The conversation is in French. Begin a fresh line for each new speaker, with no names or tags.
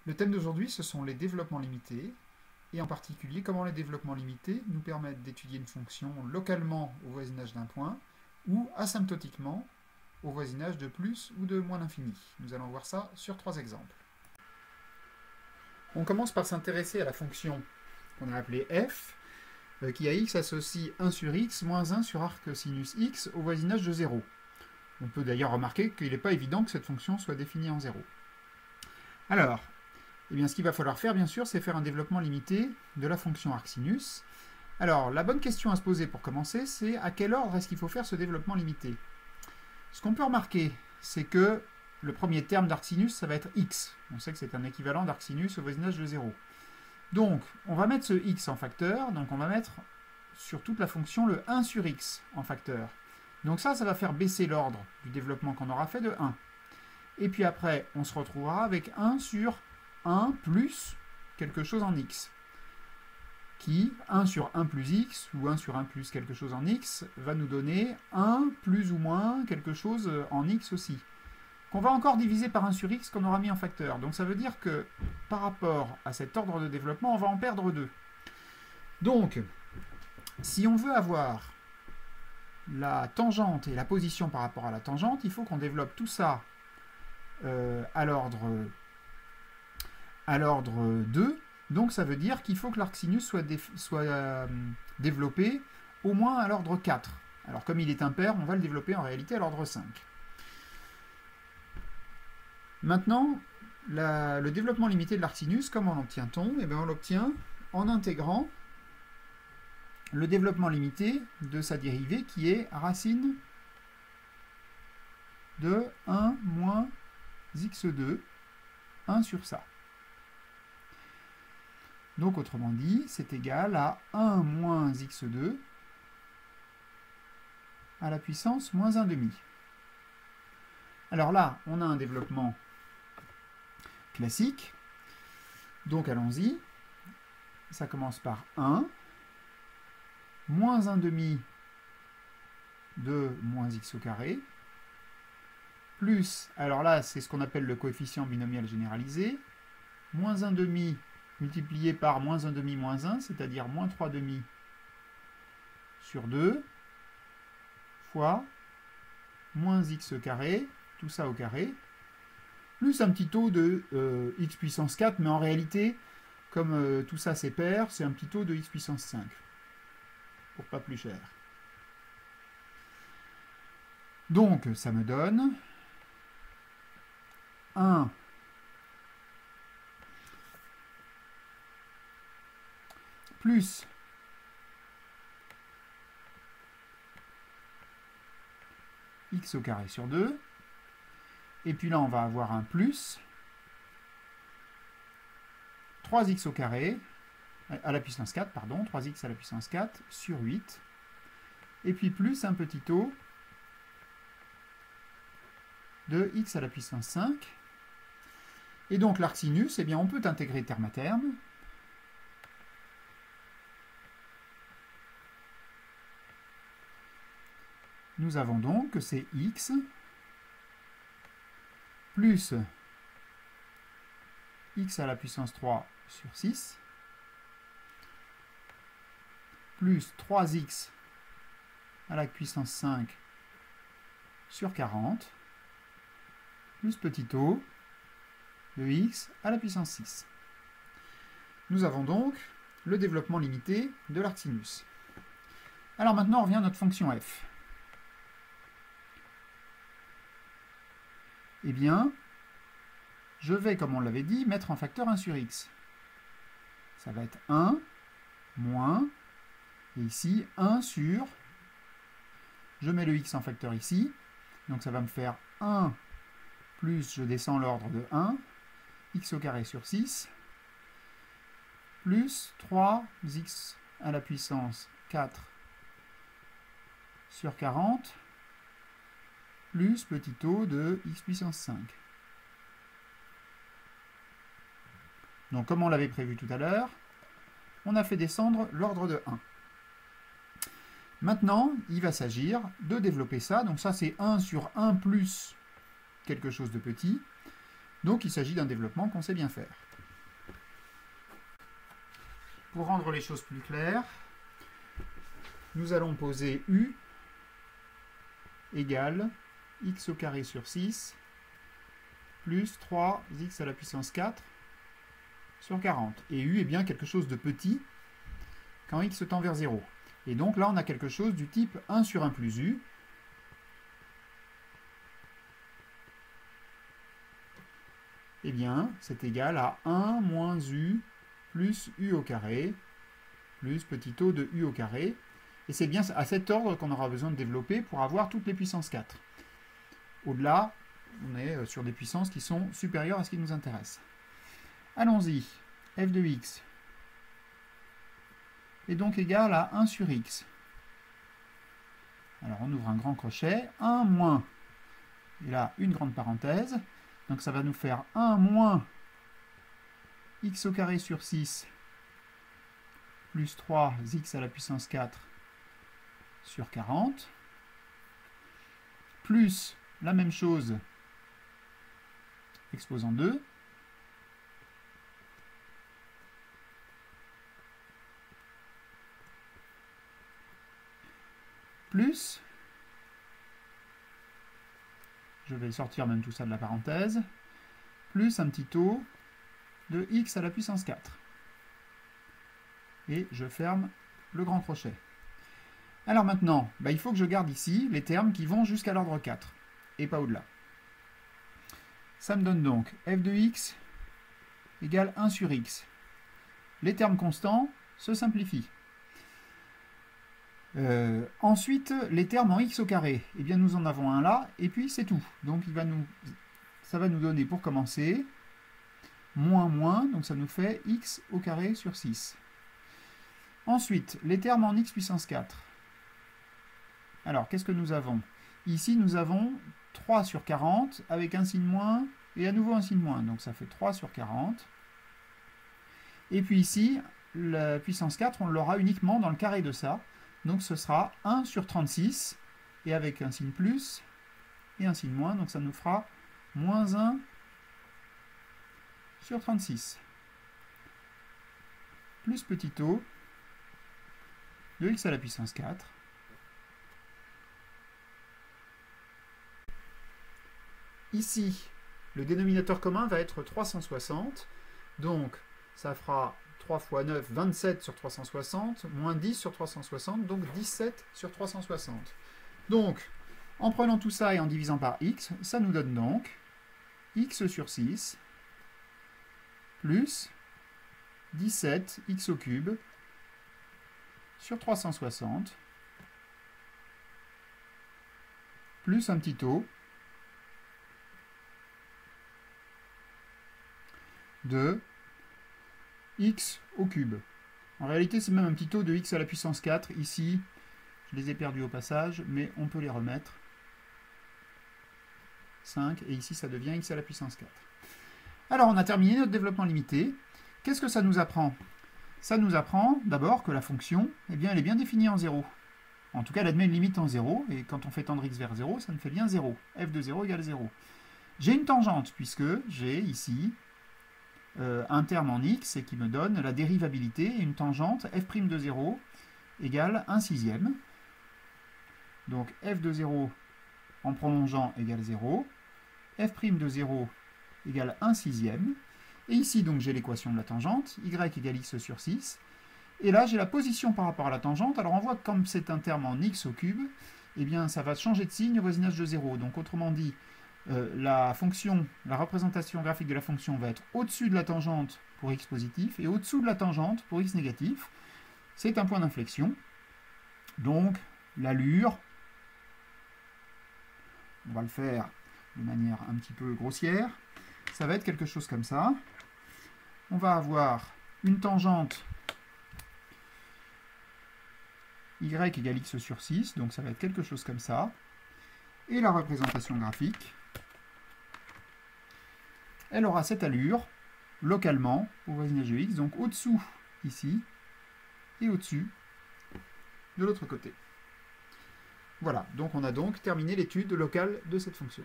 Le thème d'aujourd'hui, ce sont les développements limités, et en particulier comment les développements limités nous permettent d'étudier une fonction localement au voisinage d'un point, ou asymptotiquement au voisinage de plus ou de moins l'infini. Nous allons voir ça sur 3 exemples. On commence par s'intéresser à la fonction qu'on a appelée f, qui à x associe 1 sur x moins 1 sur arc sinus x au voisinage de 0. On peut d'ailleurs remarquer qu'il n'est pas évident que cette fonction soit définie en 0. Alors, eh bien, ce qu'il va falloir faire, bien sûr, c'est faire un développement limité de la fonction arcsinus. Alors, la bonne question à se poser pour commencer, c'est à quel ordre est-ce qu'il faut faire ce développement limité? Ce qu'on peut remarquer, c'est que le premier terme d'arcsinus, ça va être x. On sait que c'est un équivalent d'arcsinus au voisinage de 0. Donc, on va mettre ce x en facteur, donc on va mettre sur toute la fonction le 1 sur x en facteur. Donc ça va faire baisser l'ordre du développement qu'on aura fait de 1. Et puis après, on se retrouvera avec 1 sur 1 plus quelque chose en x, qui, 1 sur 1 plus x, ou 1 sur 1 plus quelque chose en x, va nous donner 1 plus ou moins quelque chose en x aussi, qu'on va encore diviser par 1 sur x qu'on aura mis en facteur. Donc ça veut dire que, par rapport à cet ordre de développement, on va en perdre 2. Donc, si on veut avoir la tangente et la position par rapport à la tangente, il faut qu'on développe tout ça à l'ordre 2. Donc ça veut dire qu'il faut que l'arcsinus soit développé au moins à l'ordre 4. Alors comme il est impair, on va le développer en réalité à l'ordre 5. Maintenant, le développement limité de l'arcsinus, comment l'obtient-on? Eh bien, on l'obtient en intégrant le développement limité de sa dérivée qui est racine de 1 moins x2, 1 sur ça. Donc autrement dit, c'est égal à 1 moins x2 à la puissance moins 1,5. Alors là, on a un développement classique. Donc allons-y. Ça commence par 1 moins 1,5 de moins x au carré, plus, alors là, c'est ce qu'on appelle le coefficient binomial généralisé, moins 1,5 multiplié par moins 1,5 moins 1, c'est-à-dire moins 3,5 sur 2, fois moins x au carré, tout ça au carré, plus un petit taux de x puissance 4, mais en réalité, comme tout ça c'est pair, c'est un petit taux de x puissance 5. Pour pas plus cher. Donc, ça me donne 1 plus x au carré sur 2. Et puis là, on va avoir un plus 3x au carré à la puissance 4, pardon, 3x à la puissance 4 sur 8, et puis plus un petit taux de x à la puissance 5. Et donc l'arcsinus, eh bien, on peut intégrer terme à terme. Nous avons donc que c'est x plus x à la puissance 3 sur 6, plus 3x à la puissance 5 sur 40, plus petit taux de x à la puissance 6. Nous avons donc le développement limité de l'arcsinus. Alors maintenant, on revient à notre fonction f. Eh bien, je vais, comme on l'avait dit, mettre en facteur 1 sur x. Ça va être 1 moins, et ici, 1 sur, je mets le x en facteur ici, donc ça va me faire 1 plus, je descends l'ordre de 1, x au carré sur 6, plus 3x à la puissance 4 sur 40, plus petit taux de x puissance 5. Donc comme on l'avait prévu tout à l'heure, on a fait descendre l'ordre de 1. Maintenant, il va s'agir de développer ça. Donc ça, c'est 1 sur 1 plus quelque chose de petit. Donc il s'agit d'un développement qu'on sait bien faire. pour rendre les choses plus claires, nous allons poser u égale x au carré sur 6 plus 3x à la puissance 4 sur 40. Et u est bien quelque chose de petit quand x tend vers 0. Et donc là, on a quelque chose du type 1 sur 1 plus u. Eh bien, c'est égal à 1 moins u plus u au carré, plus petit o de u au carré. Et c'est bien à cet ordre qu'on aura besoin de développer pour avoir toutes les puissances 4. Au-delà, on est sur des puissances qui sont supérieures à ce qui nous intéresse. Allons-y. f de x est donc égal à 1 sur x. Alors on ouvre un grand crochet. 1 moins, et là une grande parenthèse. Donc ça va nous faire 1 moins x au carré sur 6 plus 3x à la puissance 4 sur 40, plus la même chose exposant 2, plus, je vais sortir même tout ça de la parenthèse, plus un petit o de x à la puissance 4. Et je ferme le grand crochet. Alors maintenant, il faut que je garde ici les termes qui vont jusqu'à l'ordre 4, et pas au-delà. Ça me donne donc f de x égale 1 sur x. Les termes constants se simplifient. Ensuite, les termes en x au carré, eh bien nous en avons un là, et puis c'est tout. Donc ça va nous donner pour commencer, moins, donc ça nous fait x au carré sur 6. Ensuite, les termes en x puissance 4. Alors, qu'est-ce que nous avons? Ici, nous avons 3 sur 40, avec un signe moins, et à nouveau un signe moins. Donc ça fait 3 sur 40. Et puis ici, la puissance 4, on l'aura uniquement dans le carré de ça. Donc ce sera 1 sur 36, et avec un signe plus, et un signe moins, donc ça nous fera moins 1 sur 36. Plus petit o de x à la puissance 4. Ici, le dénominateur commun va être 360, donc ça fera 3 fois 9, 27 sur 360, moins 10 sur 360, donc 17 sur 360. Donc, en prenant tout ça et en divisant par x, ça nous donne donc x sur 6 plus 17 x au cube sur 360 plus un petit o de x au cube. En réalité, c'est même un petit o de x à la puissance 4. Ici, je les ai perdus au passage, mais on peut les remettre. 5, et ici, ça devient x à la puissance 4. Alors, on a terminé notre développement limité. Qu'est-ce que ça nous apprend? Ça nous apprend d'abord que la fonction, eh bien, elle est bien définie en 0. En tout cas, elle admet une limite en 0, et quand on fait tendre x vers 0, ça me fait bien 0. f de 0 égale 0. J'ai une tangente, puisque j'ai ici un terme en x et qui me donne la dérivabilité et une tangente f' de 0 égale 1 sixième. Donc f de 0 en prolongeant égale 0, f' de 0 égale 1 sixième. Et ici, donc, j'ai l'équation de la tangente, y égale x sur 6. Et là, j'ai la position par rapport à la tangente. Alors on voit que comme c'est un terme en x au cube, eh bien, ça va changer de signe au voisinage de 0. Donc autrement dit, la représentation graphique de la fonction va être au-dessus de la tangente pour x positif et au-dessous de la tangente pour x négatif. C'est un point d'inflexion. Donc, l'allure, on va le faire de manière un petit peu grossière, ça va être quelque chose comme ça. On va avoir une tangente y égale x sur 6, donc ça va être quelque chose comme ça. Et la représentation graphique, elle aura cette allure, localement, au voisinage de x, donc au-dessous, ici, et au-dessus, de l'autre côté. Voilà, donc on a donc terminé l'étude locale de cette fonction.